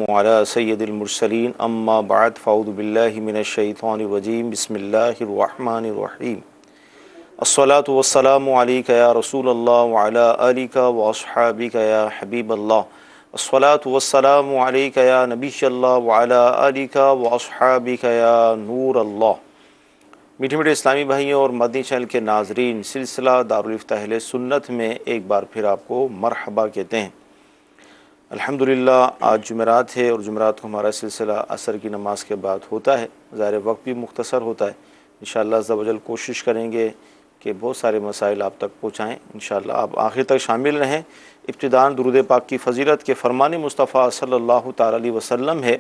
अला सय्यदिल मुरसलीन अम्मा बाद फ़अऊज़ु बिल्लाहि मिनश शैतानिर रजीम बिस्मिल्लाहिर रहमानिर रहीम अस्सलातु वस्सलामु अलैका या रसूलल्लाह व अला आलिका व अस्हाबिका या हबीबल्लाह अस्सलातु वस्सलामु अलैका या नबियल्लाह व अला आलिका व अस्हाबिका या नूरल्लाह। मीठे मीठे इस्लामी भाइयों और मदनी चैनल के नाजरीन, सिलसिला दारुल इफ्ताह अहले सुन्नत में एक बार फिर आपको मरहबा कहते हैं। अल्हम्दुलिल्लाह आज जुमेरात है और जुमेरात को हमारा सिलसिला असर की नमाज के बाद होता है। ज़ाहिर वक्त भी मुख्तसर होता है। इंशाअल्लाह अज़्ज़ा वजल कोशिश करेंगे कि बहुत सारे मसाइल आप तक पहुँचाएँ। इंशाअल्लाह आप आखिर तक शामिल रहें। इब्तिदान दुरूद पाक की फ़जीलत के फ़रमान मुस्तफ़ा सल्लल्लाहु तआला अलैहि वसल्लम है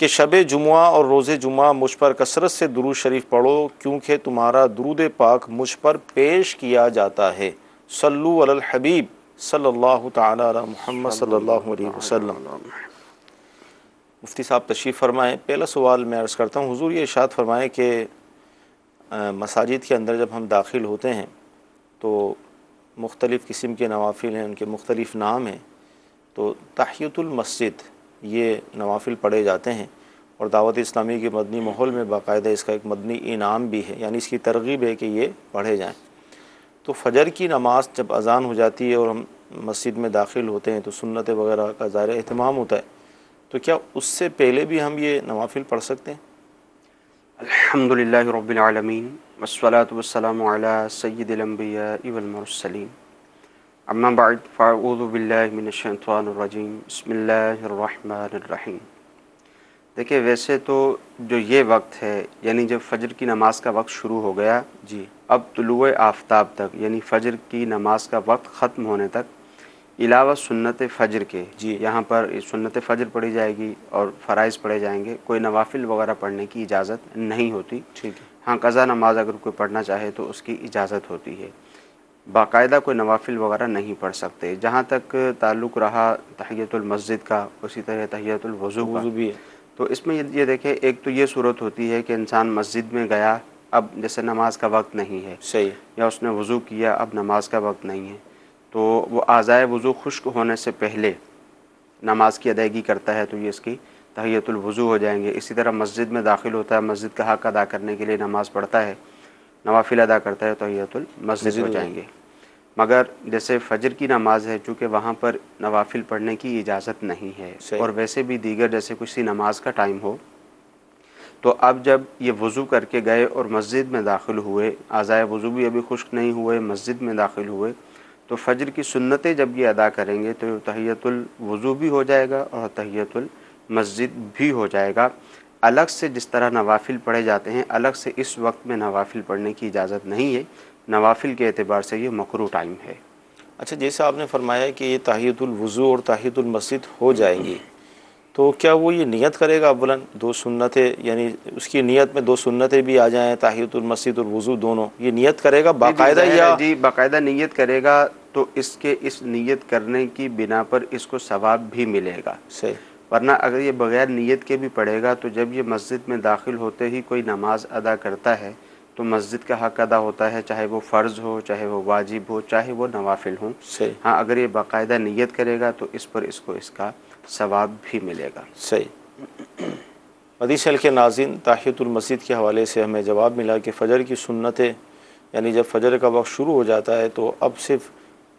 कि शब जुमुआ और रोज़े जुमुआ मुझ पर कसरत से दुरूद शरीफ पढ़ो, क्योंकि तुम्हारा दुरूद पाक मुझ पर पेश किया जाता है। सल्लु अलल हबीब सल्लल्लाहु तआला अला मुहम्मद सल्लल्लाहु अलैहि वसल्लम। मुफ्ती साहब तशरीफ़ फरमाएँ। पहला सवाल मैं अर्ज़ करता हूँ, हुज़ूर ये इरशाद फरमाएँ कि मसाजिद के अंदर जब हम दाखिल होते हैं तो मुख्तलिफ़ किस्म के नवाफिल हैं, उनके मुख्तलिफ़ नाम हैं। तो तहियतुल मस्जिद ये नवाफिल पढ़े जाते हैं और दावत इस्लामी के मदनी माहौल में बाकायदा इसका एक मदनी इनाम भी है, यानी इसकी तरगीब है कि ये पढ़े जाएँ। तो फ़जर की नमाज़ जब अज़ान हो जाती है और हम मस्जिद में दाखिल होते हैं तो सुन्नत वगैरह का ज़ाहिर एहतमाम होता है, तो क्या उससे पहले भी हम ये नवाफिल पढ़ सकते हैं? अल्हम्दुलिल्लाहि रब्बिल आलमीन वस्सलातु वस्सलामु अला सय्यिदिल अंबियाइ वल मुरसलीन अम्मा बाद फ़अऊज़ु बिल्लाहि मिनश शैतानिर रजीम बिस्मिल्लाहिर रहमानिर रहीम। देखिए, वैसे तो जो ये वक्त है, यानी जब फ़जर की नमाज़ का वक्त शुरू हो गया जी, अब तुलुए आफ़ताब तक, यानी फ़जर की नमाज़ का वक्त ख़त्म होने तक, इलावा सुन्नत फ़जर के, जी, यहाँ पर सुन्नत फ़जर पढ़ी जाएगी और फ़राइज़ पढ़े जाएंगे। कोई नवाफिल वगैरह पढ़ने की इजाज़त नहीं होती। ठीक है। हाँ, क़ज़ा नमाज अगर कोई पढ़ना चाहे तो उसकी इजाज़त होती है। बाकायदा कोई नवाफिल वगैरह नहीं पढ़ सकते। जहाँ तक ताल्लुक़ रहा तहियतुल मस्जिद का, उसी तरह तहियतुल वज़ू का, वज़ू भी है। तो इसमें ये देखें, एक तो ये सूरत होती है कि इंसान मस्जिद में गया, अब जैसे नमाज का वक्त नहीं है, सही। या उसने वज़ू किया, अब नमाज का वक्त नहीं है, तो वो आज़ाए वज़ू खुश्क होने से पहले नमाज की अदायगी करता है तो ये इसकी तहियतुल वज़ू हो जाएंगे। इसी तरह मस्जिद में दाखिल होता है, मस्जिद का हक़ अदा करने के लिए नमाज़ पढ़ता है, नवाफिल अदा करता है, तहियतुल मस्जिद हो जाएंगे। मगर जैसे फ़जर की नमाज है, चूँकि वहाँ पर नवाफिल पढ़ने की इजाज़त नहीं है, और वैसे भी दीगर जैसे किसी नमाज का टाइम हो, तो अब जब ये वज़ू करके गए और मस्जिद में दाखिल हुए, आज़ाए वज़ू भी अभी खुश्क नहीं हुए, मस्जिद में दाखिल हुए, तो फ़जर की सुन्नतें जब ये अदा करेंगे तो तहियतुल वज़ू भी हो जाएगा और तहियतुल मस्जिद भी हो जाएगा। अलग से जिस तरह नवाफिल पढ़े जाते हैं, अलग से इस वक्त में नवाफिल पढ़ने की इजाज़त नहीं है। नवाफिल के एतबार से ये मकरूह टाइम है। अच्छा, जैसे आपने फरमाया कि ये ताहियतुल वज़ू और ताहियतुल मस्जिद हो जाएंगी, तो क्या वो ये नियत करेगा अव्वलन दो सुन्नतें, यानी उसकी नियत में दो सुन्नतें भी आ जाएँ, ताहियतुल मस्जिद और वज़ू दोनों, ये नियत करेगा बाकायदा या? जी, बाकायदा नियत करेगा तो इसके इस नियत करने की बिना पर इसको सवाब भी मिलेगा। सही। वरना अगर ये बग़ैर नियत के भी पढ़ेगा तो जब ये मस्जिद में दाखिल होते ही कोई नमाज अदा करता है तो मस्जिद का हक़ अदा होता है, चाहे वो फ़र्ज़ हो, चाहे वो वाजिब हो, चाहे वो नवाफिल हों। सही। हाँ, अगर ये बाकायदा नियत करेगा तो इस पर इसको इसका सवाब भी मिलेगा। सही। मदीशल के नाज़रीन, ताहियतुल मस्जिद के हवाले से हमें जवाब मिला कि फ़जर की सुन्नतें, यानी जब फ़जर का वक्त शुरू हो जाता है तो अब सिर्फ़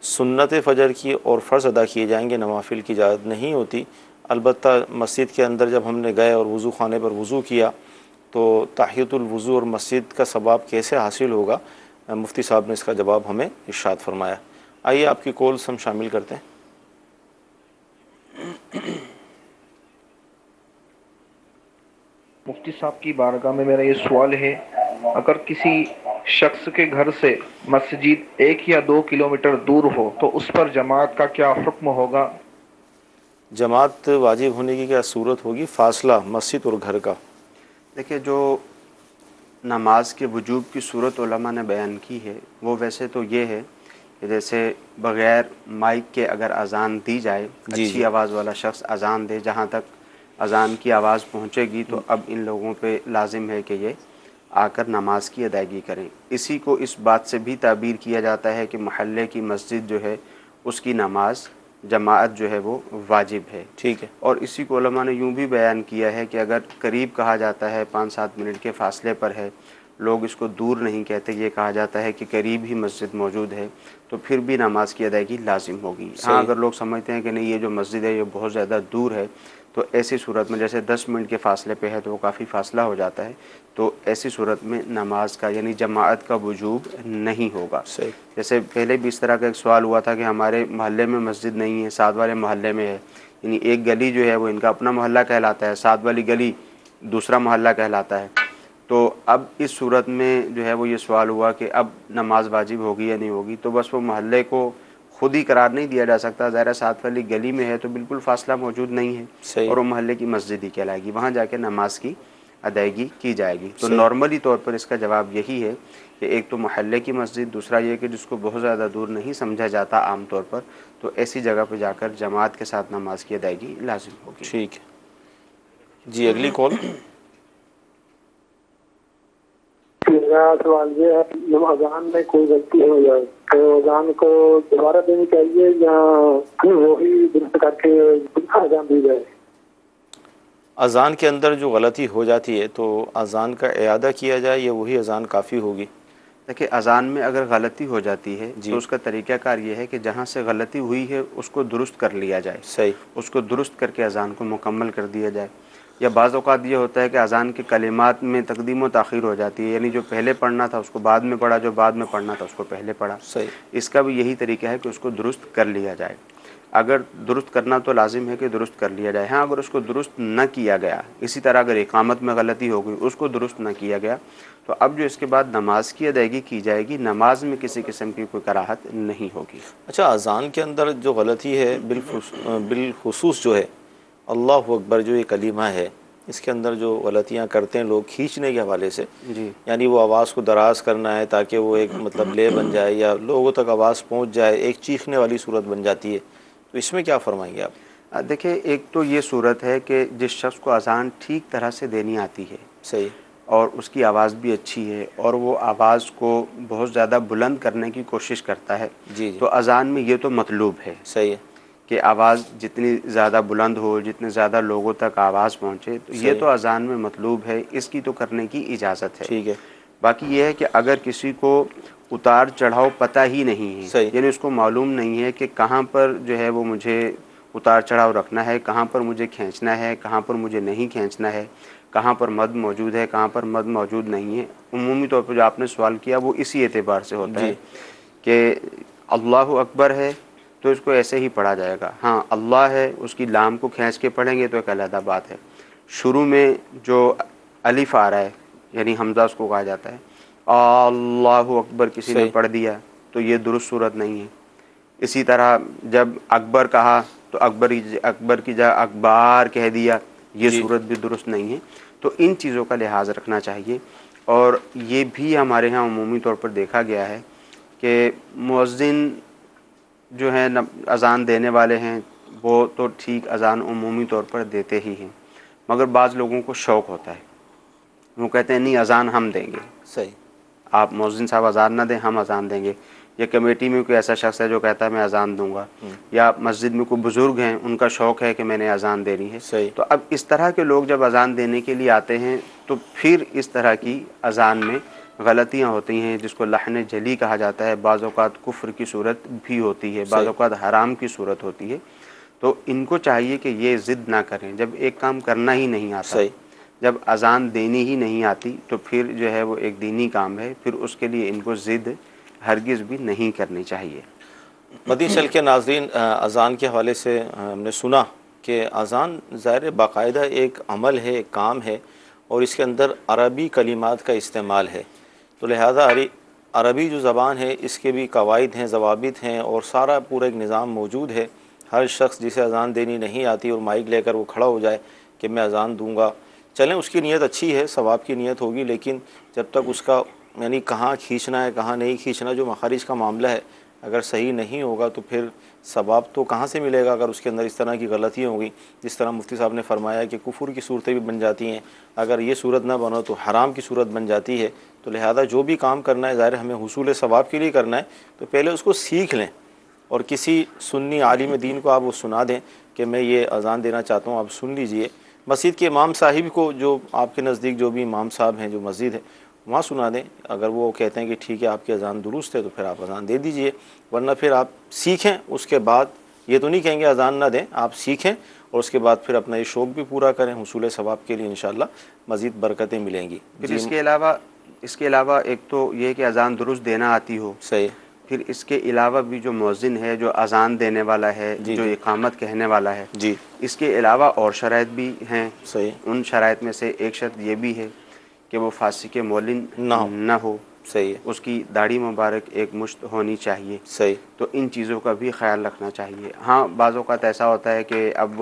सुन्नत फ़जर की और फ़र्ज़ अदा किए जाएंगे, नवाफिल की इजाज़त नहीं होती। अलबत्ता मस्जिद के अंदर जब हमने गए और वज़ू ख़ाने पर वज़ू किया तो ताहियतुल वज़ू और मस्जिद का सवाब कैसे हासिल होगा, मुफ्ती साहब ने इसका जवाब हमें इरशाद फरमाया। आइए आपकी कॉल्स हम शामिल करते हैं। मुफ्ती साहब की बारगाह में मेरा ये सवाल है, अगर किसी शख्स के घर से मस्जिद 1 या 2 किलोमीटर दूर हो तो उस पर जमात का क्या हुक्म होगा? जमात वाजिब होने की क्या सूरत होगी, फ़ासला मस्जिद और घर का? देखिए, जो नमाज के वजूब की सूरत उलमा ने बयान की है वो वैसे तो ये है कि जैसे बग़ैर माइक के अगर अज़ान दी जाए, अच्छी आवाज़ वाला शख्स अज़ान दे, जहाँ तक अज़ान की आवाज़ पहुँचेगी तो अब इन लोगों पे लाजिम है कि ये आकर नमाज की अदायगी करें। इसी को इस बात से भी ताबीर किया जाता है कि महल्ले की मस्जिद जो है उसकी नमाज जमात जो है वो वाजिब है। ठीक है। और इसी को उलमा ने यूँ भी बयान किया है कि अगर करीब कहा जाता है 5-7 मिनट के फासले पर है, लोग इसको दूर नहीं कहते, ये कहा जाता है कि करीब ही मस्जिद मौजूद है, तो फिर भी नमाज की अदायगी लाजिम होगी। हाँ, अगर लोग समझते हैं कि नहीं ये जो मस्जिद है ये बहुत ज़्यादा दूर है, तो ऐसी सूरत में जैसे 10 मिनट के फासले पे है तो वो काफ़ी फासला हो जाता है, तो ऐसी सूरत में नमाज का यानी जमात का वजूब नहीं होगा। सही। जैसे पहले भी इस तरह का एक सवाल हुआ था कि हमारे मोहल्ले में मस्जिद नहीं है, साथ वाले मोहल्ले में है, यानी एक गली जो है वो इनका अपना मोहल्ला कहलाता है, साथ वाली गली दूसरा मोहल्ला कहलाता है। तो अब इस सूरत में जो है वो ये सवाल हुआ कि अब नमाज वाजिब होगी या नहीं होगी, तो बस वो मोहल्ले को खुद ही करार नहीं दिया जा सकता। ज़ाहिर साथ वाली गली में है तो बिल्कुल फासला मौजूद नहीं है सही। और वो मोहल्ले की मस्जिद ही कहलाएगी, वहाँ जाके नमाज की अदायगी की जाएगी। तो सही। नॉर्मली तौर पर इसका जवाब यही है कि एक तो मोहल्ले की मस्जिद, दूसरा ये कि जिसको बहुत ज़्यादा दूर नहीं समझा जाता आम तौर पर, तो ऐसी जगह पर जाकर जमात के साथ नमाज की अदायगी लाजिम होगी। ठीक है जी, अगली कॉल। मेरा सवाल ये है, जब अजान में कोई गलती हो जाए तो अजान को दोबारा देनी चाहिए या फिर वही दुरुस्त करके अजान दी जाए? अज़ान के अंदर जो गलती हो जाती है तो अज़ान का इआदा किया जाए या वही अज़ान काफ़ी होगी? देखिए, अज़ान में अगर गलती हो जाती है जी। तो उसका तरीक़ाकार ये है कि जहाँ से गलती हुई है उसको दुरुस्त कर लिया जाए। सही। उसको दुरुस्त करके अज़ान को मुकम्मल कर दिया जाए। या बाज़ औक़ात ये होता है कि अज़ान के कलिमात में तक़दीम व ताख़ीर हो जाती है, यानी जो पहले पढ़ना था उसको बाद में पढ़ा, जो बाद में पढ़ना था उसको पहले पढ़ा। सही। इसका भी यही तरीका है कि उसको दुरुस्त कर लिया जाए। अगर दुरुस्त करना तो लाजिम है कि दुरुस्त कर लिया जाए। हाँ, अगर उसको दुरुस्त न किया गया, इसी तरह अगर इक़ामत में गलती हो गई, उसको दुरुस्त न किया गया, तो अब जो इसके बाद नमाज की अदायगी की जाएगी, नमाज में किसी किस्म की कोई कराहत नहीं होगी। अच्छा, अज़ान के अंदर जो गलती है बिलखुसूस जो है अल्लाहु अकबर जो ये कलीमा है, इसके अंदर जो गलतियाँ करते हैं लोग खींचने के हवाले से, जी। यानी वो आवाज़ को दराज करना है ताकि वो एक मतलब ले बन जाए या लोगों तक आवाज़ पहुंच जाए, एक चीखने वाली सूरत बन जाती है, तो इसमें क्या फरमाएंगे आप? देखिए, एक तो ये सूरत है कि जिस शख्स को अज़ान ठीक तरह से देनी आती है सही। और उसकी आवाज़ भी अच्छी है और वो आवाज़ को बहुत ज़्यादा बुलंद करने की कोशिश करता है, जी। तो अज़ान में ये तो मतलूब है। सही है कि आवाज़ जितनी ज़्यादा बुलंद हो, जितने ज़्यादा लोगों तक आवाज़ पहुँचे, तो ये तो अज़ान में मतलूब है, इसकी तो करने की इजाज़त है। ठीक है। बाकी ये है कि अगर किसी को उतार चढ़ाव पता ही नहीं है, यानी उसको मालूम नहीं है कि कहाँ पर जो है वो मुझे उतार चढ़ाव रखना है, कहाँ पर मुझे खींचना है, कहाँ पर मुझे नहीं खींचना है, कहाँ पर मद मौजूद है, कहाँ पर मद मौजूद नहीं है, उमूमी तौर पर जो आपने सवाल किया वो इसी एतबार से होता है कि अल्लाहु अकबर है तो इसको ऐसे ही पढ़ा जाएगा। हाँ, अल्लाह है उसकी लाम को खींच के पढ़ेंगे तो एक अलग बात है। शुरू में जो अलिफ आ रहा है यानी हमज़ा उसको कहा जाता है, अल्लाहु अकबर किसी ने पढ़ दिया तो ये दुरुस्त सूरत नहीं है। इसी तरह जब अकबर कहा तो अकबर की जगह अकबार कह दिया, ये सूरत भी दुरुस्त नहीं है। तो इन चीज़ों का लिहाज रखना चाहिए। और ये भी हमारे यहाँ उमूमी तौर पर देखा गया है कि मुअज़्ज़िन जो है न अज़ान देने वाले हैं वो तो ठीक अज़ान उमूमी तौर पर देते ही हैं, मगर बाज़ लोगों को शौक़ होता है, वो कहते हैं नहीं अज़ान हम देंगे। सही। आप मुअज़्ज़िन साहब अज़ान ना दें, हम अज़ान देंगे। या कमेटी में कोई ऐसा शख्स है जो कहता है मैं अज़ान दूंगा, या मस्जिद में कोई बुज़ुर्ग हैं उनका शौक़ है कि मैंने अज़ान देनी है। सही। तो अब इस तरह के लोग जब अज़ान देने के लिए आते हैं तो फिर इस तरह की अज़ान में गलतियाँ होती हैं, जिसको लहन जली कहा जाता है। बाज़ औक़ात कुफ्र की सूरत भी होती है, बाज़ औक़ात हराम की सूरत होती है। तो इनको चाहिए कि ये ज़िद ना करें। जब एक काम करना ही नहीं आता, जब अज़ान देनी ही नहीं आती, तो फिर जो है वो एक दीनी काम है, फिर उसके लिए इनको ज़िद हरगिज़ भी नहीं करनी चाहिए। मदीना चल के नाज़रीन, अज़ान के हवाले से हमने सुना कि अज़ान ज़ाहिर बाकायदा एक अमल है, एक काम है और इसके अंदर अरबी कलिमात का इस्तेमाल है, तो लिहाजा अरबी जो ज़बान है इसके भी कवायद हैं, ज़वाबित हैं और सारा पूरा एक निज़ाम मौजूद है। हर शख्स जिसे अज़ान देनी नहीं आती और माइक लेकर वो खड़ा हो जाए कि मैं अज़ान दूँगा, चलें उसकी नीयत अच्छी है, सवाब की नीयत होगी, लेकिन जब तक उसका यानी कहाँ खींचना है कहाँ नहीं खींचना जो मखारिज का मामला है अगर सही नहीं होगा तो फिर सवाब तो कहाँ से मिलेगा अगर उसके अंदर इस तरह की गलतियाँ होंगी। जिस तरह मुफ्ती साहब ने फरमाया कि कुफर की सूरतें भी बन जाती हैं, अगर ये सूरत ना बनो तो हराम की सूरत बन जाती है। तो लिहाजा जो भी काम करना है ज़ाहिर हमें हुसूल सवाब के लिए करना है, तो पहले उसको सीख लें, और किसी सुन्नी आलिम दीन को आप वो सुना दें कि मैं ये अज़ान देना चाहता हूँ, आप सुन लीजिए। मस्जिद के इमाम साहिब को, जो आपके नज़दीक जो भी इमाम साहब हैं जो मस्जिद है, वहाँ सुना दें। अगर वो कहते हैं कि ठीक है आपकी अज़ान दुरुस्त है तो फिर आप अज़ान दे दीजिए, वरना फिर आप सीखें। उसके बाद ये तो नहीं कहेंगे अज़ान ना दें, आप सीखें और उसके बाद फिर अपना ये शौक़ भी पूरा करें। हुसूल सवाब के लिए इंशाअल्लाह मज़ीद बरकतें मिलेंगी। फिर इसके अलावा एक तो ये कि अज़ान दुरुस्त देना आती हो, सही। फिर इसके अलावा भी जो मौज़िन है, जो अज़ान देने वाला है, जो इक़ामत कहने वाला है जी, इसके अलावा और शराइत भी हैं। सही। उन शराइत में से एक शर्त ये भी है कि वो फासिक मौलिन ना हो। सही है। उसकी दाढ़ी मुबारक एक मुश्त होनी चाहिए। सही। तो इन चीज़ों का भी ख्याल रखना चाहिए। हाँ, बाज़ औक़ात ऐसा होता है कि अब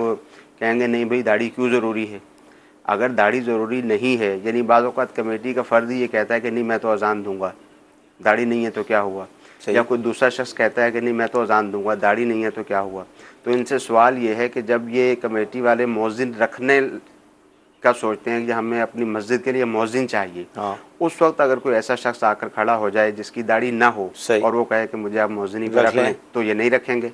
कहेंगे नहीं भाई दाढ़ी क्यों ज़रूरी है। अगर दाढ़ी ज़रूरी नहीं है, यानी बाज़ औक़ात कमेटी का फ़र्द ये कहता है कि नहीं मैं तो अज़ान दूंगा, दाढ़ी नहीं है तो क्या हुआ, या कोई दूसरा शख्स कहता है कि नहीं मैं तो अज़ान दूंगा, दाढ़ी नहीं है तो क्या हुआ। तो इनसे सवाल ये है कि जब ये कमेटी वाले मौज़िन रखने का सोचते हैं कि हमें अपनी मस्जिद के लिए मौज़िन चाहिए, उस वक्त अगर कोई ऐसा शख्स आकर खड़ा हो जाए जिसकी दाढ़ी ना हो और वो कहे कि मुझे आप मौज़िन ही रख लें, तो ये नहीं रखेंगे।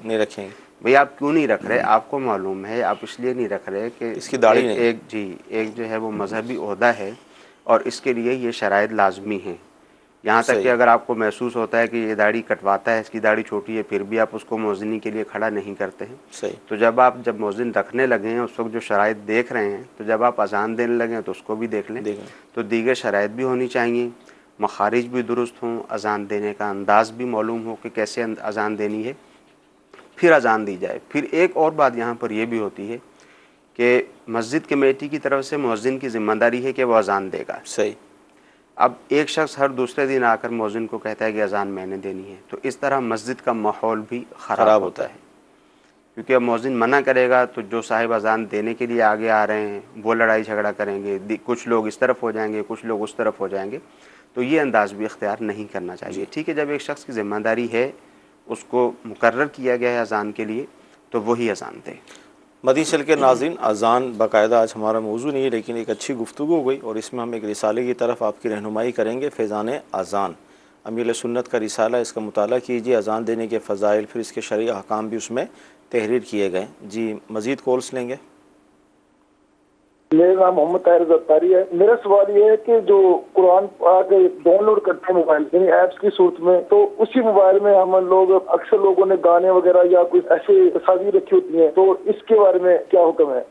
भाई आप क्यों नहीं रख रहे? आपको मालूम है आप इसलिए नहीं रख रहे कि इसकी दाढ़ी नहीं। एक जो है वो मजहबी ओहदा है और इसके लिए ये शराइत लाजमी हैं। यहाँ तक कि अगर आपको महसूस होता है कि ये दाढ़ी कटवाता है, इसकी दाढ़ी छोटी है, फिर भी आप उसको मौज़िनी के लिए खड़ा नहीं करते हैं। सही। तो जब मौज़िन रखने लगे हैं उस वक्त जो शराइत देख रहे हैं, तो जब आप अज़ान देने लगे हैं तो उसको भी देख लें। तो दीगर शराइत भी होनी चाहिए, मखारिज भी दुरुस्त हों, अज़ान देने का अंदाज़ भी मालूम हो कि कैसे अज़ान देनी है, फिर अज़ान दी जाए। फिर एक और बात यहाँ पर यह भी होती है कि मस्जिद कमेटी की तरफ से मौज़िन की ज़िम्मेदारी है कि वह अज़ान देगा। सही। अब एक शख्स हर दूसरे दिन आकर मौज़िन को कहता है कि अज़ान मैंने देनी है, तो इस तरह मस्जिद का माहौल भी ख़राब होता है। क्योंकि अब मौज़िन मना करेगा तो जो साहिब अज़ान देने के लिए आगे आ रहे हैं वो लड़ाई झगड़ा करेंगे, कुछ लोग इस तरफ हो जाएंगे, कुछ लोग उस तरफ हो जाएंगे। तो ये अंदाज़ भी इख्तियार नहीं करना चाहिए। ठीक है, जब एक शख्स की ज़िम्मेदारी है, उसको मुकर्रर किया गया है अज़ान के लिए, तो वही अज़ान दे। मदीन चल के नाज़रीन, अज़ान बाकायदा आज हमारा मौजू नहीं है, लेकिन एक अच्छी गुफ्तगू हो गई और इसमें हम एक रिसाले की तरफ आपकी रहनुमाई करेंगे। फैज़ान अज़ान अमीर सुन्नत का रिसाला, इसका मुताला कीजिए। अज़ान देने के फ़ज़ाइल, फिर इसके शरई अहकाम भी उसमें तहरीर किए गए। जी, मज़ीद कॉल्स लेंगे। मेरा नाम मोहम्मद ताहिर ज़फ़ारी है। मेरा सवाल ये है कि जो कुरान पाक डाउनलोड करते हैं मोबाइल यानी ऐप्स की सूरत में, तो उसी मोबाइल में हम लोग अक्सर लोगों ने गाने वगैरह या कुछ ऐसे तस्वीर रखी होती हैं, तो इसके बारे में क्या हुक्म है?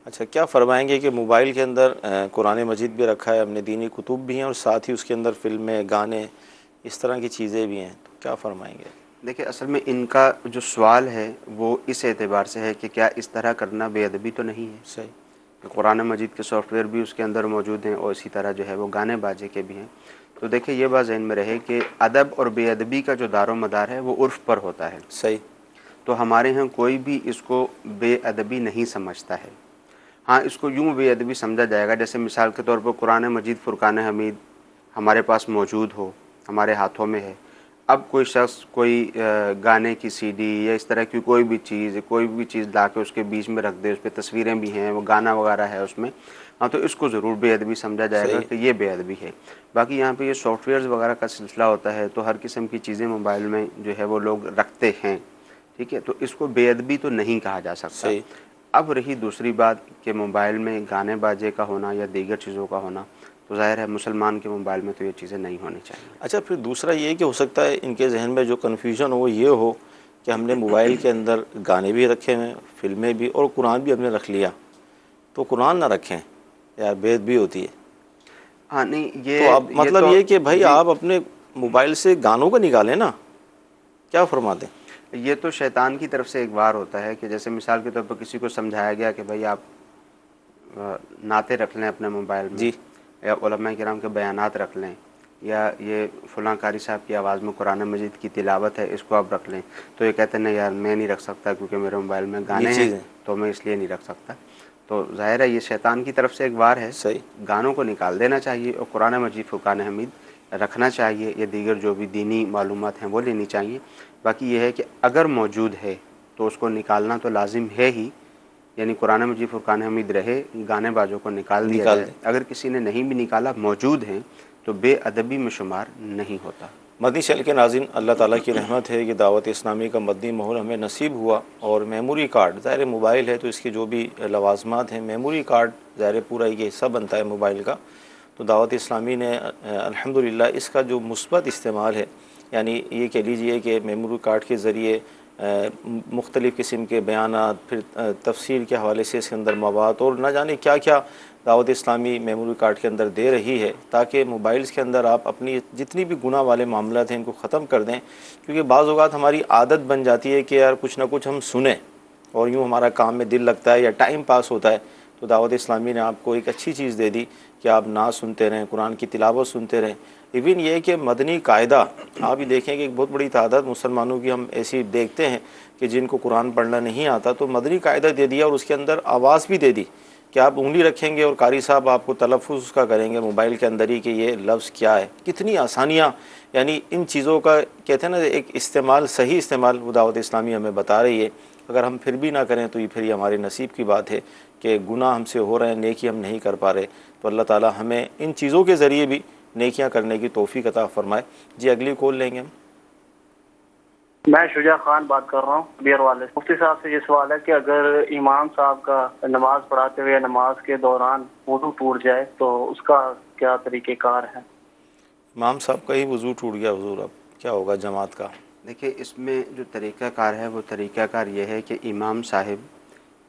अच्छा, क्या फरमाएंगे कि मोबाइल के अंदर कुरान मजीद भी रखा है, हमने दीनी कुतुब भी हैं और साथ ही उसके अंदर फ़िल्में, गाने, इस तरह की चीज़ें भी हैं, तो क्या फरमाएंगे? देखिए, असल में इनका जो सवाल है वो इस एतबार से है कि क्या इस तरह करना बेअदबी तो नहीं है। सही। कुरान मजीद के सॉफ्टवेयर भी उसके अंदर मौजूद हैं और इसी तरह जो है वो गाने बाजे के भी हैं। तो देखिए, ये बात ज़हन में रहे कि अदब और बेअदबी का जो दारो मदार है वो उर्फ़ पर होता है। सही। तो हमारे यहाँ कोई भी इसको बेअदबी नहीं समझता है। हाँ, इसको यूँ बेअदबी समझा जाएगा जैसे मिसाल के तौर पर कुरान मजीद फ़ुरक़ान हमीद हमारे पास मौजूद हो, हमारे हाथों में है। अब कोई शख्स कोई गाने की सीडी या इस तरह की कोई भी चीज़ ला के उसके बीच में रख दे, उस पर तस्वीरें भी हैं, वो गाना वगैरह है उसमें, हाँ, तो इसको ज़रूर बेअदबी समझा जाएगा कि ये बेअदबी है। बाकी यहाँ पे ये सॉफ्टवेयर्स वगैरह का सिलसिला होता है, तो हर किस्म की चीज़ें मोबाइल में जो है वो लोग रखते हैं। ठीक है, तो इसको बेअदबी तो नहीं कहा जा सकता। अब रही दूसरी बात कि मोबाइल में गाने बाजे का होना या दीगर चीज़ों का होना, तो ज़ाहिर है मुसलमान के मोबाइल में तो ये चीज़ें नहीं होनी चाहिए। अच्छा, फिर दूसरा ये कि हो सकता है इनके जहन में जो कन्फ्यूजन हो वो ये हो कि हमने मोबाइल के अंदर गाने भी रखे हैं, फिल्में भी, और कुरान भी हमने रख लिया, तो कुरान ना रखें यार, बेअदबी होती है। हाँ, नहीं, ये तो अब मतलब ये कि भाई आप अपने मोबाइल से गानों को निकालें ना, क्या फरमाते हैं? ये तो शैतान की तरफ से एक वार होता है कि जैसे मिसाल के तौर पर किसी को समझाया गया कि भाई आप नाते रख लें अपने मोबाइल में जी, या उलमा किराम के बयानात रख लें, या ये फ़लाँ कारी साहब की आवाज़ में कुरान मजीद की तिलावत है, इसको आप रख लें। तो ये कहते हैं नहीं यार, मैं नहीं रख सकता क्योंकि मेरे मोबाइल में गाने हैं, तो मैं इसलिए नहीं रख सकता। तो ज़ाहिर है ये शैतान की तरफ से एक वार है। सही। गानों को निकाल देना चाहिए और कुरान मजीद फ़ुरक़ान हमीद रखना चाहिए, या दीगर जो भी दीनी मालूमात हैं वो लेनी चाहिए। बाकी ये है कि अगर मौजूद है तो उसको निकालना तो लाजिम है ही, यानी कुरान मजीद फ़ुरक़ान हमीद रहे, गाने बाजों को निकाल दिया जाए। अगर किसी ने नहीं भी निकाला, मौजूद हैं, तो बेअदबी में शुमार नहीं होता। मदनी चैनल के नाज़रीन, अल्लाह ताला की रहमत है कि दावत इस्लामी का मदनी माहौल हमें नसीब हुआ और मेमोरी कार्ड, ज़ाहिर मोबाइल है तो इसके जो भी लवाजमात हैं, मेमोरी कार्ड ज़ाहिर पूरा ये हिस्सा बनता है मोबाइल का। तो दावत इस्लामी ने अल्हम्दुलिल्लाह इसका जो मुस्बत इस्तेमाल है, यानी ये कह लीजिए कि मेमोरी कार्ड के ज़रिए मुख्तलिफ़ किस्म के बयानात, फिर तफसीर के हवाले से इसके अंदर मवाद और न जाने क्या क्या दावत इस्लामी मेमोरी कार्ड के अंदर दे रही है, ताकि मोबाइल्स के अंदर आप अपनी जितनी भी गुनाह वाले मामला हैं इनको ख़त्म कर दें। क्योंकि बाज़ औक़ात हमारी आदत बन जाती है कि यार कुछ ना कुछ हम सुने और यूँ हमारा काम में दिल लगता है या टाइम पास होता है। तो दावत इस्लामी ने आपको एक अच्छी चीज़ दे दी कि आप नात सुनते रहें, कुरान की तिलावत सुनते रहें। इवन ये कि मदनी कायदा, आप ही देखें कि एक बहुत बड़ी तादाद मुसलमानों की हम ऐसी देखते हैं कि जिनको कुरान पढ़ना नहीं आता, तो मदनी कायदा दे दिया और उसके अंदर आवाज़ भी दे दी कि आप उंगली रखेंगे और कारी साहब आपको तलफ़ुज़ उसका करेंगे मोबाइल के अंदर ही कि ये लफ्ज़ क्या है। कितनी आसानियाँ, यानी इन चीज़ों का कहते हैं ना एक इस्तेमाल, सही इस्तेमाल वो दावत इस्लामी हमें बता रही है। अगर हम फिर भी ना करें तो ये फिर हमारे नसीब की बात है कि गुनाह हमसे हो रहे हैं, नेकी हम नहीं कर पा रहे। तो अल्लाह ताला हमें इन चीज़ों के ज़रिए भी नेकियां करने की तौफीक अता फरमाए। जी अगली कॉल लेंगे हम। मैं शुजा खान बात कर रहा हूँ बियर वाले। मुफ्ती साहब से ये सवाल है कि अगर इमाम साहब का नमाज पढ़ाते हुए नमाज के दौरान वुज़ू टूट जाए तो उसका क्या तरीक़ेकार है? इमाम साहब का ही वुज़ू टूट गया हुज़ूर, अब क्या होगा जमात का? देखिए, इसमें जो तरीक़ाकार है वो तरीक़ाकार ये है कि इमाम साहिब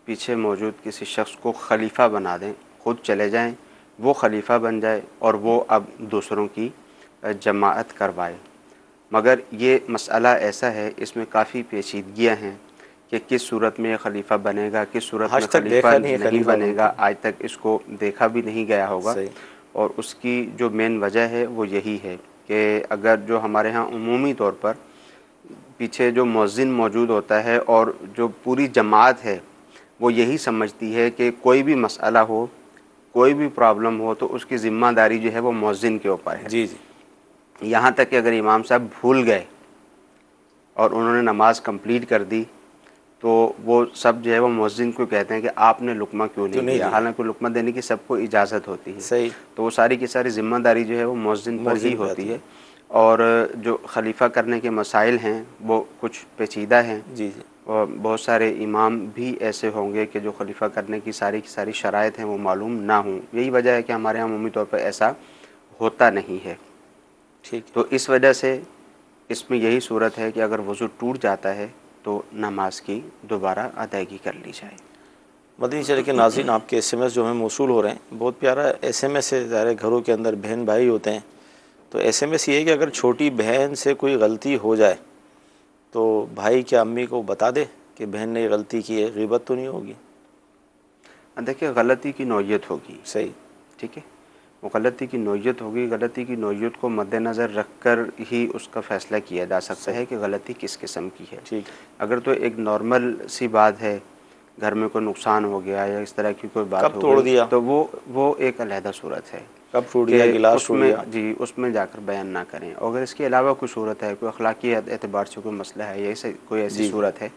पीछे मौजूद किसी शख्स को खलीफा बना दें, ख़ुद चले जाएं, वो खलीफा बन जाए और वो अब दूसरों की जमात करवाए। मगर ये मसला ऐसा है, इसमें काफ़ी पेचीदगियाँ हैं कि किस सूरत में खलीफा बनेगा, किस सूरत में खलीफा नहीं बनेगा। आज तक इसको देखा भी नहीं गया होगा। और उसकी जो मेन वजह है वो यही है कि अगर जो हमारे यहाँ उमूमी तौर पर पीछे जो मुअज्जिन मौजूद होता है और जो पूरी जमात है वो यही समझती है कि कोई भी मसला हो, कोई भी प्रॉब्लम हो तो उसकी ज़िम्मेदारी जो है वो मुअज्जिन के ऊपर है। जी जी। यहाँ तक कि अगर इमाम साहब भूल गए और उन्होंने नमाज कंप्लीट कर दी तो वो सब जो है वो मुअज्जिन को कहते हैं कि आपने लुकमा क्यों नहीं दिया। हालांकि लुकमा देने की सबको इजाज़त होती है। सही। तो वो सारी की सारी ज़िम्मेदारी जो है वो मुअज्जिन पर ही होती है। और जो खलीफा करने के मसाइल हैं वो कुछ पेचीदा हैं। जी जी। और बहुत सारे इमाम भी ऐसे होंगे कि जो खलीफा करने की सारी शराइत हैं वो मालूम ना हों। यही वजह है कि हमारे यहाँ अमूमी तौर पर ऐसा होता नहीं है। ठीक। तो इस वजह से इसमें यही सूरत है कि अगर वज़ू टूट जाता है तो नमाज की दोबारा अदायगी कर ली जाए। मदनी चैनल के नाज़रीन, आपके SMS जो हमें मौसूल हो रहे हैं, बहुत प्यारा SMS है। ज़ाहिर घरों के अंदर बहन भाई होते हैं, तो SMS ये है कि अगर छोटी बहन से कोई गलती हो जाए तो भाई क्या अम्मी को बता दे कि बहन ने गलती की है, ग़ीबत तो नहीं होगी? देखिए, गलती की नौयत होगी। सही। ठीक है, वो गलती की नौयत होगी। गलती की नौयत को मद्देनज़र रख कर ही उसका फ़ैसला किया जा सकता है कि गलती किस किस्म की है। ठीक। अगर तो एक नॉर्मल सी बात है, घर में कोई नुकसान हो गया या इस तरह की कोई बात कब हो तोड़ गई, दिया, तो वो एक अलहदा सूरत है। कब टूट गया गिलास टूट गया, जी, उसमें जाकर बयान ना करें। और अगर इसके अलावा कोई सूरत है, कोई अखलाकी एतबार से कोई मसला है या कोई ऐसी सूरत है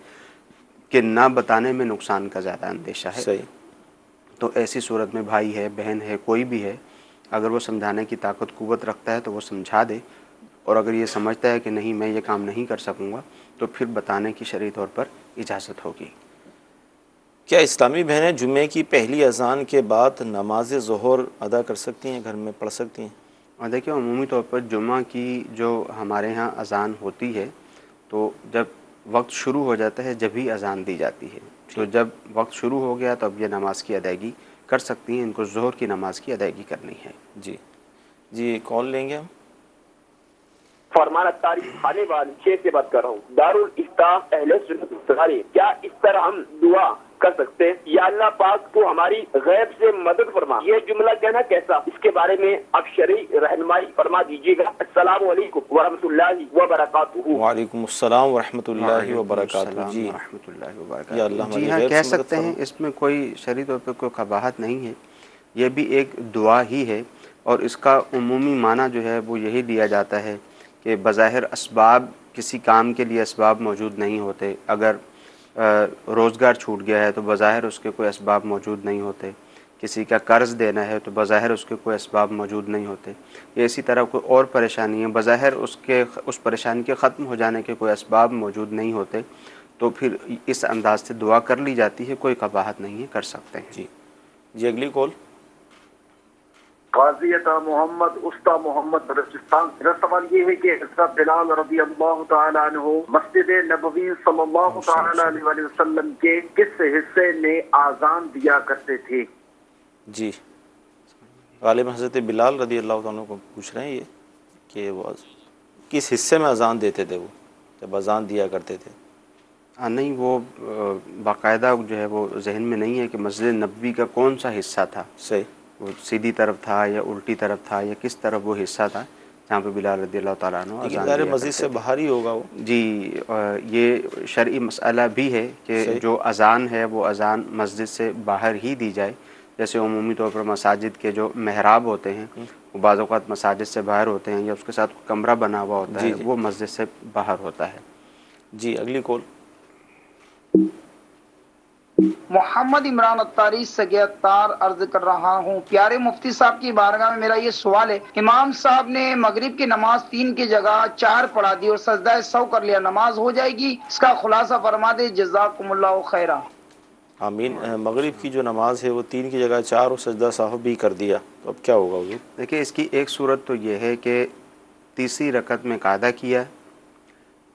कि ना बताने में नुकसान का ज़्यादा अंदेशा है, सही, तो ऐसी सूरत में भाई है, बहन है, कोई भी है, अगर वो समझाने की ताकत क़ुव्वत रखता है तो वो समझा दे। और अगर ये समझता है कि नहीं मैं ये काम नहीं कर सकूँगा तो फिर बताने की शरई तौर पर इजाज़त होगी। क्या इस्लामी बहनें जुम्मे की पहली अज़ान के बाद नमाज ज़ोहर अदा कर सकती हैं, घर में पढ़ सकती हैं? और देखिए, अमूमी तौर पर जुम्मा की जो हमारे यहाँ अज़ान होती है तो जब वक्त शुरू हो जाता है जब ही अज़ान दी जाती है। तो जब वक्त शुरू हो गया तो अब ये नमाज की अदायगी कर सकती हैं। इनको ज़ोहर की नमाज की अदायगी करनी है। जी जी, कॉल लेंगे हम। फरमान अत्तारी खाने वाली 6 से बात कर रहा हूँ। दारुल इफ्ताह अहले सुन्नत वल, क्या इस तरह हम दुआ कर सकते हैं, या अल्लाह पाक को हमारी गैब से मदद फरमा, ये जुमला कहना कैसा, इसके बारे में आप शरई रहनुमाई फरमा दीजिएगा। अस्सलाम वालेकुम व रहमतुल्लाहि व बरकातुहू। वालेकुम अस्सलाम व रहमतुल्लाहि व बरकातुहू। जी, या अल्लाह जी हाँ, कह सकते हैं। इसमें कोई शरई तौर पर कोई कबाहत नहीं है। ये भी एक दुआ ही है और इसका उमूमी माना जो है वो यही दिया जाता है कि बज़ाहिर असबाब किसी काम के लिए असबाब मौजूद नहीं होते। अगर रोज़गार छूट गया है तो बज़ाहिर उसके कोई असबाब मौजूद नहीं होते, किसी का कर्ज़ देना है तो बज़ाहिर उसके कोई असबाब मौजूद नहीं होते, या इसी तरह कोई और परेशानी है, बज़ाहिर उस परेशानी के ख़त्म हो जाने के कोई असबाब मौजूद नहीं होते, तो फिर इस अंदाज से दुआ कर ली जाती है, कोई कबाहत नहीं है, कर सकते हैं। जी जी, अगली कॉल। गाजियता मोहम्मद उस्ता मोहम्मद बलूचिस्तान। मेरा सवाल ये है कि हज़रत बिलाल रज़ी अल्लाह तआला अन्हु मस्जिद नबवी सल्लल्लाहु तआला अलैहि वसल्लम के किस हिस्से में आज़ान दिया करते थे? जी, गालिब हज़रत बिलाल रज़ी अल्लाह तआला को पूछ रहे हैं ये कि वो किस हिस्से में अज़ान देते थे, वो जब अज़ान दिया करते थे। नहीं, वो बाकायदा जो है वो जहन में नहीं है कि मस्जिद नबवी का कौन सा हिस्सा था, सही, वो सीधी तरफ था या उल्टी तरफ था या किस तरफ वो हिस्सा था जहाँ पे बिलाल रज़ी अल्लाह तआला अन्हु अज़ान दिया करते मस्जिद से बाहर ही होगा वो। जी, ये शरई मसला भी है कि जो अज़ान है वो अज़ान मस्जिद से बाहर ही दी जाए। जैसे उमूमी तौर पर मसाजिद के जो महराब होते हैं वो बाज़ औक़ात मसाजिद से बाहर होते हैं, या उसके साथ कमरा बना हुआ होता है, वो मस्जिद से बाहर होता है। जी, अगली कॉल। मोहम्मद इमरान अत्तारी सगियतार अर्ज कर रहा हूँ, प्यारे मुफ्ती साहब की बारगाह में मेरा ये सवाल है, इमाम साहब ने मगरिब की नमाज 3 की जगह 4 पढ़ा दी और सजदा सौ कर लिया, नमाज हो जाएगी? इसका खुलासा फरमा दे, जज़ाकुमुल्लाहु खैरा। आमीन। मगरिब की जो नमाज है वो 3 की जगह 4 और सजदा साहब भी कर दिया, तो अब क्या होगा हुजूर? देखिए, इसकी एक सूरत तो ये है कि तीसरी रकत में कादा किया,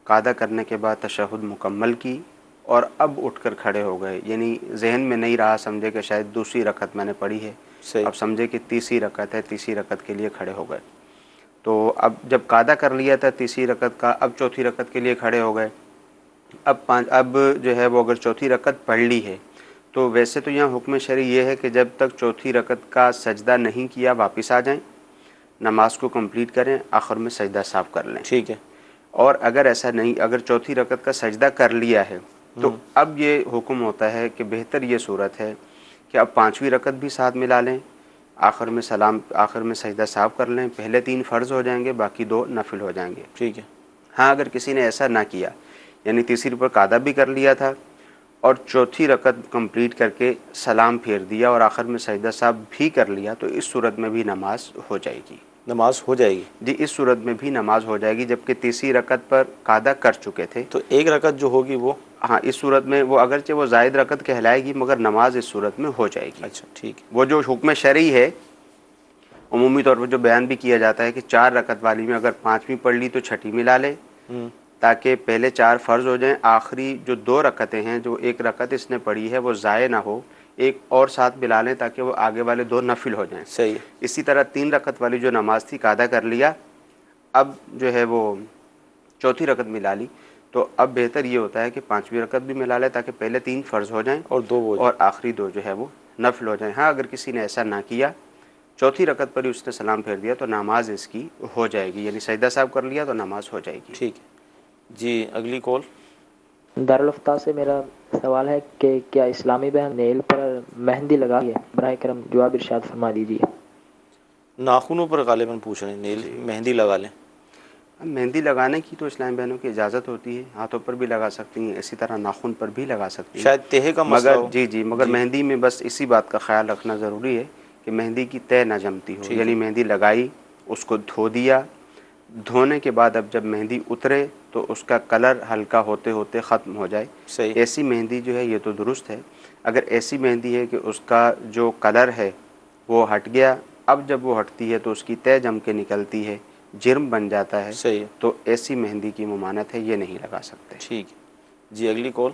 कादा करने के बाद तशहुद मुकम्मल की और अब उठकर खड़े हो गए, यानी जहन में नहीं रहा, समझे कि शायद दूसरी रकत मैंने पढ़ी है, अब समझे कि तीसरी रकत है, तीसरी रकत के लिए खड़े हो गए। तो अब जब कादा कर लिया था तीसरी रकत का, अब चौथी रकत के लिए खड़े हो गए। अब जो है वो अगर चौथी रकत पढ़ ली है तो वैसे तो यहाँ हुक्म शरई ये है कि जब तक चौथी रकत का सजदा नहीं किया वापस आ जाएं, नमाज को कंप्लीट करें, आखिर में सजदा साफ कर लें। ठीक है। और अगर ऐसा नहीं, अगर चौथी रकत का सजदा कर लिया है तो अब ये हुक्म होता है कि बेहतर ये सूरत है कि अब 5वीं रकत भी साथ मिला लें, आखिर में सजदा साफ कर लें, पहले 3 फ़र्ज़ हो जाएंगे, बाकी 2 नफिल हो जाएंगे। ठीक है। हाँ, अगर किसी ने ऐसा ना किया, यानी तीसरी पर कादा भी कर लिया था और चौथी रकत कंप्लीट करके सलाम फेर दिया और आखिर में सजदा साहब भी कर लिया, तो इस सूरत में भी नमाज हो जाएगी। नमाज हो जाएगी? जी, इस सूरत में भी नमाज हो जाएगी, जबकि तीसरी रकत पर कादा कर चुके थे। तो एक रकत जो होगी वो, हाँ, इस सूरत में वो अगरचे वो जायद रकत कहलाएगी, मगर नमाज इस सूरत में हो जाएगी। अच्छा, ठीक है। वो जो हुक्म शरई है उमूमी तौर पर जो बयान भी किया जाता है कि 4 रकत वाली में अगर 5वीं पढ़ ली तो छठी मिला ले, ताकि पहले 4 फ़र्ज़ हो जाएं, आखिरी जो 2 रकतें हैं, जो 1 रकत इसने पढ़ी है वो ज़ाय ना हो, एक और साथ मिला लें ताकि वो आगे वाले 2 नफिल हो जाएं। सही है। इसी तरह 3 रकत वाली जो नमाज थी कादा कर लिया, अब जो है वो चौथी रकत मिला ली, तो अब बेहतर ये होता है कि 5वीं रकत भी मिला ले ताकि पहले 3 फ़र्ज़ हो जाएं और आखिरी 2 जो है वो नफिल हो जाएं। हाँ, अगर किसी ने ऐसा ना किया, चौथी रकत पर ही उसने सलाम फेर दिया, तो नमाज इसकी हो जाएगी, यानी सजदा साहब कर लिया तो नमाज हो जाएगी। ठीक है जी, अगली कॉल। दारुल इफ्ता से मेरा सवाल है कि क्या इस्लामी बहन नेल पर मेहंदी लगाई है? बराए करम जवाब इरशाद फरमा दीजिए। नाखूनों पर गालिबन पूछ रहे हैं, नेल मेहंदी लगा लें? मेहंदी लगाने की तो इस्लामी बहनों की इजाज़त होती है, हाथों पर भी लगा सकती हैं, इसी तरह नाखून पर भी लगा सकती हैं, शायद तह का मसला हो। जी, मगर मेहंदी में बस इसी बात का ख्याल रखना ज़रूरी है कि मेहंदी की तह ना जमती हो, यानी मेहंदी लगाई, उसको धो दिया, धोने के बाद अब जब मेहंदी उतरे तो उसका कलर हल्का होते होते ख़त्म हो जाए, ऐसी मेहंदी जो है ये तो दुरुस्त है। अगर ऐसी मेहंदी है कि उसका जो कलर है वो हट गया, अब जब वो हटती है तो उसकी तह जम के निकलती है, जिर्म बन जाता है, सही है, तो ऐसी मेहंदी की मुमानत है, ये नहीं लगा सकते। ठीक है जी, अगली कॉल।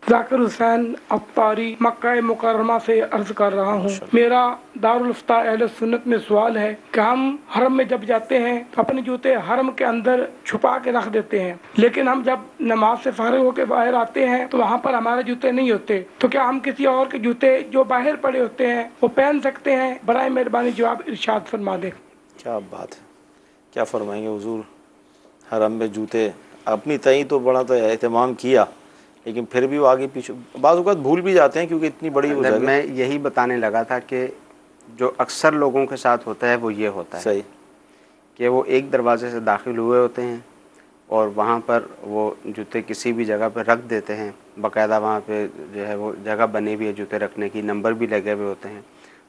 जाकिर हुसैन अत्तारी मक्का मुकर्रमा से अर्ज कर रहा हूँ, मेरा दारुल इफ्ता अहले सुन्नत में सवाल है कि हम हरम में जब जाते हैं तो अपने जूते हरम के अंदर छुपा के रख देते हैं, लेकिन हम जब नमाज से फारिग होकर बाहर आते हैं तो वहाँ पर हमारे जूते नहीं होते, तो क्या हम किसी और के जूते जो बाहर पड़े होते हैं वो पहन सकते हैं? बराए मेहरबानी जवाब इरशाद फरमा दे। क्या बात है, क्या फरमाएंगे हुजूर? हरम में जूते, अपनी तई तो बड़ा तो एहतमाम किया, लेकिन फिर भी वो आगे पीछे बाज़ औक़ात भूल भी जाते हैं क्योंकि इतनी बड़ी हो जाएगी। मैं यही बताने लगा था कि जो अक्सर लोगों के साथ होता है वो ये होता है, सही, कि वो एक दरवाजे से दाखिल हुए होते हैं, और वहाँ पर वो जूते किसी भी जगह पर रख देते हैं। बाकायदा वहाँ पे जो है वो जगह बनी हुई है जूते रखने की, नंबर भी लगे हुए होते हैं।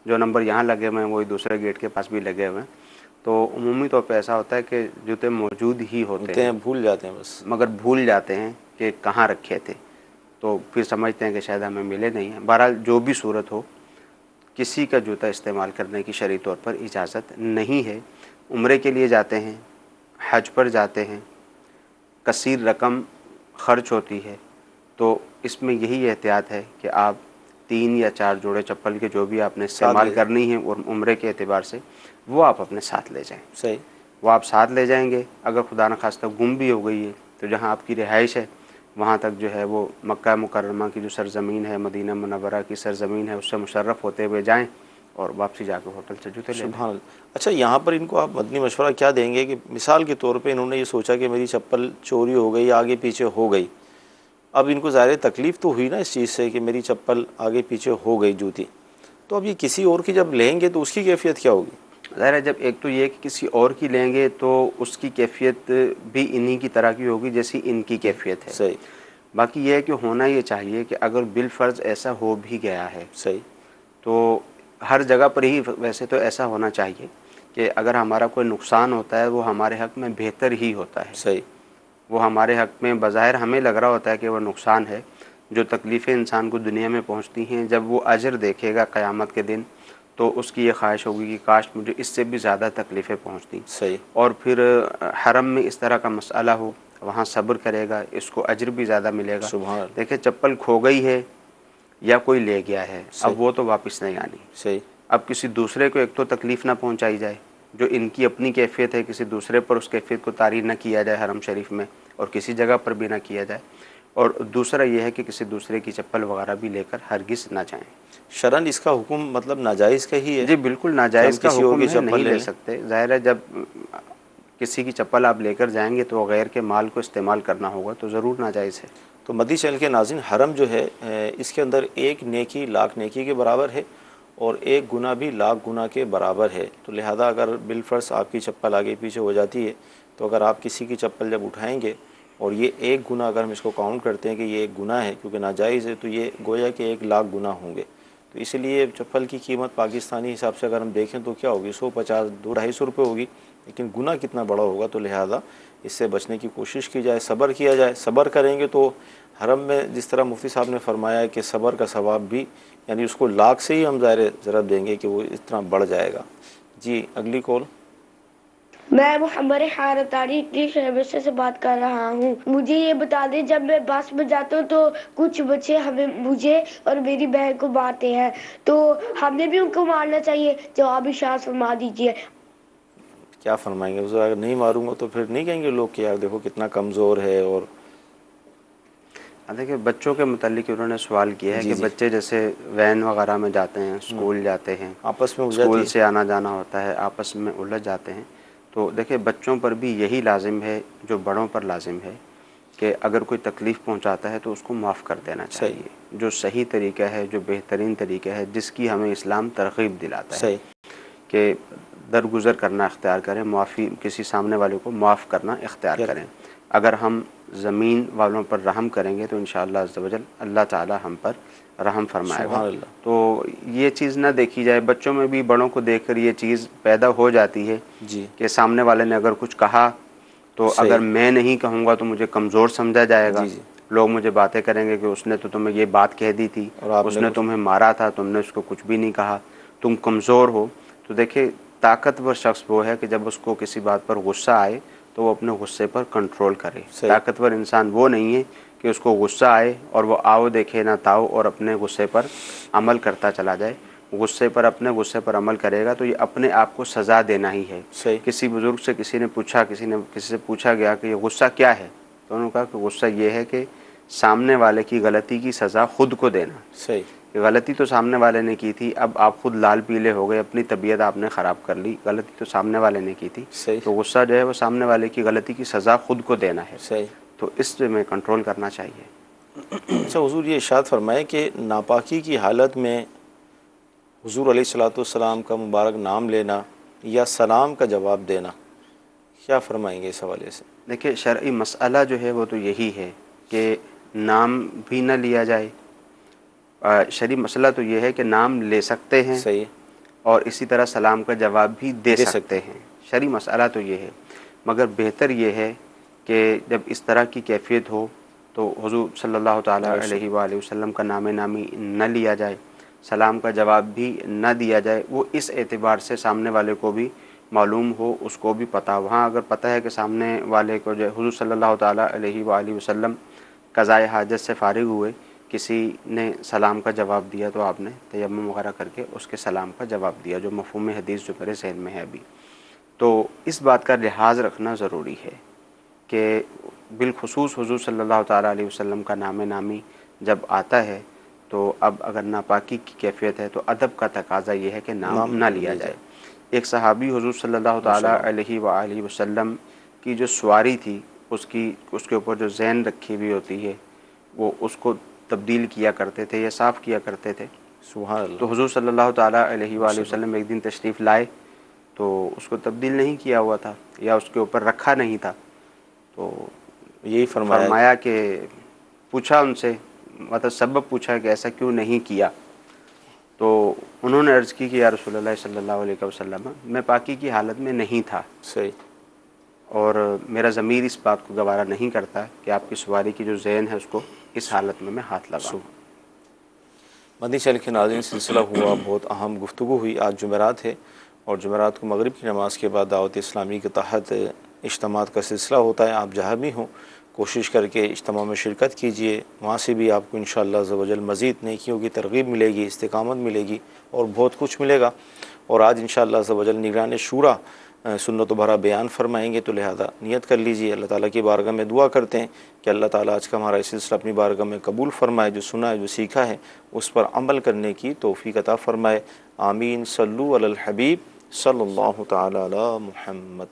जो नंबर यहाँ लगे हुए हैं वही दूसरे गेट के पास भी लगे हुए हैं। तो उमूमी तौर पे ऐसा होता है कि जूते मौजूद ही होते हैं, भूल जाते हैं बस, मगर भूल जाते हैं कि कहाँ रखे थे, तो फिर समझते हैं कि शायद हमें मिले नहीं हैं। बहरहाल जो भी सूरत हो, किसी का जूता इस्तेमाल करने की शरई तौर पर इजाज़त नहीं है। उम्रे के लिए जाते हैं, हज पर जाते हैं, कसीर रकम ख़र्च होती है, तो इसमें यही एहतियात है कि आप 3 या 4 जोड़े चप्पल के जो भी आपने इस्तेमाल करनी है और उम्रे के एतबार से वो आप अपने साथ ले जाएं। सही, वो आप साथ ले जाएंगे। अगर खुदा न खास्ता गुम भी हो गई है तो जहाँ आपकी रिहाइश है वहाँ तक जो है वो मक्का मुकर्रमा की जो सरज़मीन है, मदीना मुनव्वरा की सरज़मीन है, उससे मुशर्रफ़ होते हुए जाएँ और वापसी जाकर होटल से जूते ले लें। अच्छा, यहाँ पर इनको आप मदनी मशवरा क्या देंगे कि मिसाल के तौर पे इन्होंने ये सोचा कि मेरी चप्पल चोरी हो गई, आगे पीछे हो गई, अब इनको ज़ाहिर तकलीफ़ तो हुई ना इस चीज़ से कि मेरी चप्पल आगे पीछे हो गई जूती, तो अब ये किसी और की जब लेंगे तो उसकी कैफियत क्या होगी? ज़ाहिर है, जब एक तो ये कि किसी और की लेंगे तो उसकी कैफियत भी इन्हीं की तरह की होगी जैसी इनकी कैफियत है। सही। बाकी यह है कि होना ये चाहिए कि अगर बिलफ़र्ज़ ऐसा हो भी गया है, सही, तो हर जगह पर ही वैसे तो ऐसा होना चाहिए कि अगर हमारा कोई नुकसान होता है वो हमारे हक़ में बेहतर ही होता है। सही, वो हमारे हक़ में बज़ाहिर हमें लग रहा होता है कि वो नुकसान है। जो तकलीफ़ें इंसान को दुनिया में पहुंचती हैं, जब वो अजर देखेगा क़यामत के दिन तो उसकी ये ख्वाहिश होगी कि काश मुझे इससे भी ज़्यादा तकलीफ़ें पहुंचती। सही। और फिर हरम में इस तरह का मसला हो, वहाँ सब्र करेगा, इसको अजर भी ज़्यादा मिलेगा। सुभान। देखिए, चप्पल खो गई है या कोई ले गया है, अब वो तो वापस नहीं आनी। सही। अब किसी दूसरे को एक तो तकलीफ़ ना पहुँचाई जाए, जो इनकी अपनी कैफियत है, किसी दूसरे पर उस कैफियत को तारी न किया जाए हरम शरीफ में, और किसी जगह पर भी ना किया जाए। और दूसरा यह है कि किसी दूसरे की चप्पल वगैरह भी लेकर हरगिज़ ना जाएं। शरन इसका हुक्म मतलब नाजायज़ का ही है? जी बिल्कुल नाजायज़ का हुक्म है, नहीं ले लें। सकते। ज़ाहिर है, जब किसी की चप्पल आप लेकर जाएंगे तो गैर के माल को इस्तेमाल करना होगा, तो ज़रूर नाजायज़ है। तो मदी चैनल के नाज़रीन, हरम जो है इसके अंदर एक नेकी लाख नेकी के बराबर है और एक गुनाह भी लाख गुनाह के बराबर है। तो लिहाजा अगर बिलफ़र्ज़ आपकी चप्पल आगे पीछे हो जाती है तो अगर आप किसी की चप्पल जब उठाएंगे और ये एक गुनाह अगर हम इसको काउंट करते हैं कि ये एक गुनाह है क्योंकि नाजायज़ है, तो ये गोया कि 1 लाख गुनाह होंगे। तो इसलिए चप्पल की कीमत पाकिस्तानी हिसाब से अगर हम देखें तो क्या होगी, 150 250 रुपये होगी, लेकिन गुनाह कितना बड़ा होगा। तो लिहाजा इससे बचने की कोशिश की जाए, सब्र किया जाए। सब्र करेंगे तो हरम में जिस तरह मुफ्ती साहब ने फरमाया है कि सब्र का सवाब भी, यानी उसको लाख से ही हम ज़ाहिर ज़रा देंगे कि वो इतना बढ़ जाएगा। जी, अगली कॉल। मैं मोहम्मद हारतारी शहर से बात कर रहा हूँ। मुझे ये बता दें, जब मैं बस में जाता हूँ तो कुछ बच्चे मुझे और मेरी बहन को मारते हैं, तो हमें भी उनको मारना चाहिए? जवाब इरशाद फरमा दीजिए। क्या फरमाएंगे? अगर नहीं मारूंगा तो फिर नहीं कहेंगे लोग कि यार देखो कितना कमज़ोर है? और देखिए, बच्चों के मुतालिक उन्होंने सवाल किया है कि बच्चे जैसे वैन वगैरह में जाते हैं, स्कूल जाते हैं, आपस में स्कूल से आना जाना होता है, आपस में उलझ जाते हैं। तो देखिए, बच्चों पर भी यही लाजिम है जो बड़ों पर लाजिम है कि अगर कोई तकलीफ़ पहुंचाता है तो उसको माफ़ कर देना चाहिए। जो सही तरीका है, जो बेहतरीन तरीका है, जिसकी हमें इस्लाम तरग़ीब दिलाता है कि दरगुज़र करना इख्तियार करें, माफ़ी, किसी सामने वाले को माफ़ करना इख्तियार करें। अगर हम ज़मीन वालों पर रहम करेंगे तो इंशाअल्लाह अज़्ज़ वजल अल्लाह ताला हम पर रहम फरमाएगा। तो ये चीज़ ना देखी जाए, बच्चों में भी बड़ों को देखकर ये चीज़ पैदा हो जाती है जी कि सामने वाले ने अगर कुछ कहा तो अगर मैं नहीं कहूँगा तो मुझे कमज़ोर समझा जाएगा। लोग मुझे बातें करेंगे कि उसने तो तुम्हें ये बात कह दी थी, उसने तुम्हें मारा था, तुमने उसको कुछ भी नहीं कहा, तुम कमज़ोर हो। तो देखिए, ताकतवर शख्स वो है कि जब उसको किसी बात पर गुस्सा आए तो वो अपने गुस्से पर कंट्रोल करे। ताकतवर इंसान वो नहीं है कि उसको गुस्सा आए और वो आओ देखे ना ताओ और अपने गुस्से पर अमल करता चला जाए। अपने गुस्से पर अमल करेगा तो ये अपने आप को सज़ा देना ही है। किसी बुज़ुर्ग से किसी से पूछा गया कि ये गुस्सा क्या है, तो उन्होंने कहा कि गुस्सा ये है कि सामने वाले की गलती की सज़ा खुद को देना। सही, गलती तो सामने वाले ने की थी, अब आप खुद लाल पीले हो गए, अपनी तबीयत आपने ख़राब कर ली, गलती तो सामने वाले ने की थी। सही, तो गुस्सा जो है वो सामने वाले की गलती की सज़ा खुद को देना है। सही, तो इस में कंट्रोल करना चाहिए। अच्छा हुज़ूर, ये इरशाद फरमाए कि नापाकी की हालत में हुज़ूर अलैहिस्सलातु वस्सलाम का मुबारक नाम लेना या सलाम का जवाब देना, क्या फरमाएंगे इस हवाले से? देखिए, शरई मसला जो है वो तो यही है कि नाम भी न लिया जाए। शरई मसला तो ये है कि नाम ले सकते हैं, सही है, और इसी तरह सलाम का जवाब भी दे सकते हैं। शरई मसला तो ये है, मगर बेहतर ये है कि जब इस तरह की कैफियत हो तो हुज़ूर सल्लल्लाहु ताला अलैहि वसल्लम का नाम नामी न लिया जाए, सलाम का जवाब भी न दिया जाए। वो इस एतबार से सामने वाले को भी मालूम हो, उसको भी पता हो। हाँ, अगर पता है कि सामने वाले को जो हुज़ूर सल्लल्लाहु ताला अलैहि वसल्लम क़ज़ाए हाजत से फ़ारिग हुए, किसी ने सलाम का जवाब दिया तो आपने तयम्मुम वग़ैरह करके उसके सलाम का जवाब दिया, जो मफ़हूम हदीस जो मेरे ज़हन में है अभी। तो इस बात का लिहाज रखना ज़रूरी है कि बिलखुसूस हुज़ूर सल्लल्लाहु ताला अलैहि वसल्लम का नाम नामी जब आता है तो अब अगर नापाकी की कैफियत है तो अदब का तकाज़ा ये है कि नाम ना लिया जाए। एक सहाबी हुज़ूर सल्लल्लाहु ताला अलैहि वसल्लम की जो सवारी थी, उसके ऊपर जो ज़ैन रखी हुई होती है वो उसको तब्दील किया करते थे या साफ़ किया करते थे। सुभान अल्लाह। तो हुज़ूर सल्लल्लाहु ताला अलैहि वसल्लम एक दिन तशरीफ़ लाए तो उसको तब्दील नहीं किया हुआ था या उसके ऊपर रखा नहीं था। तो यही फरमाया कि पूछा उनसे, मतलब सबब पूछा कि ऐसा क्यों नहीं किया। तो उन्होंने अर्ज़ की कि या रसूलल्लाह सल्लल्लाहु अलैहि वसल्लम, मैं पाकी की हालत में नहीं था। सही। और मेरा ज़मीर इस बात को गवारा नहीं करता कि आपकी सवारी की जो ज़ैन है उसको इस हालत में मैं हाथ लगाऊं। मदनी चैनल के नाज़रीन, सिलसिला हुआ बहुत अहम गुफ्तगू हुई। आज जुमेरात है और जुमेरात को मगरिब की नमाज़ के बाद दावत इस्लामी के तहत इज्तिमात का सिलसिला होता है। आप जहाँ भी हों कोशिश करके इज्तिमा में शिरकत कीजिए, वहाँ से भी आपको इंशाअल्लाह अज़्ज़ व जल मज़ीद नेकियों की तरग़ीब मिलेगी, इस्तिकामत मिलेगी और बहुत कुछ मिलेगा। और आज इंशाअल्लाह अज़्ज़ व जल निगरान शूरा सुन्नत भरा बयान फरमाएंगे, तो लिहाजा नियत कर लीजिए। अल्लाह ताला की बारगाह में दुआ करते हैं कि अल्लाह ताला आज का हमारा सिलसिला अपनी बारगाह में कबूल फरमाए, जो सुना है जो सीखा है उस पर अमल करने की तौफ़ीक़ अता फ़रमाए। आमीन। सल्लु अलल हबीब सल्लल्लाहु तआला अला मुहम्मद।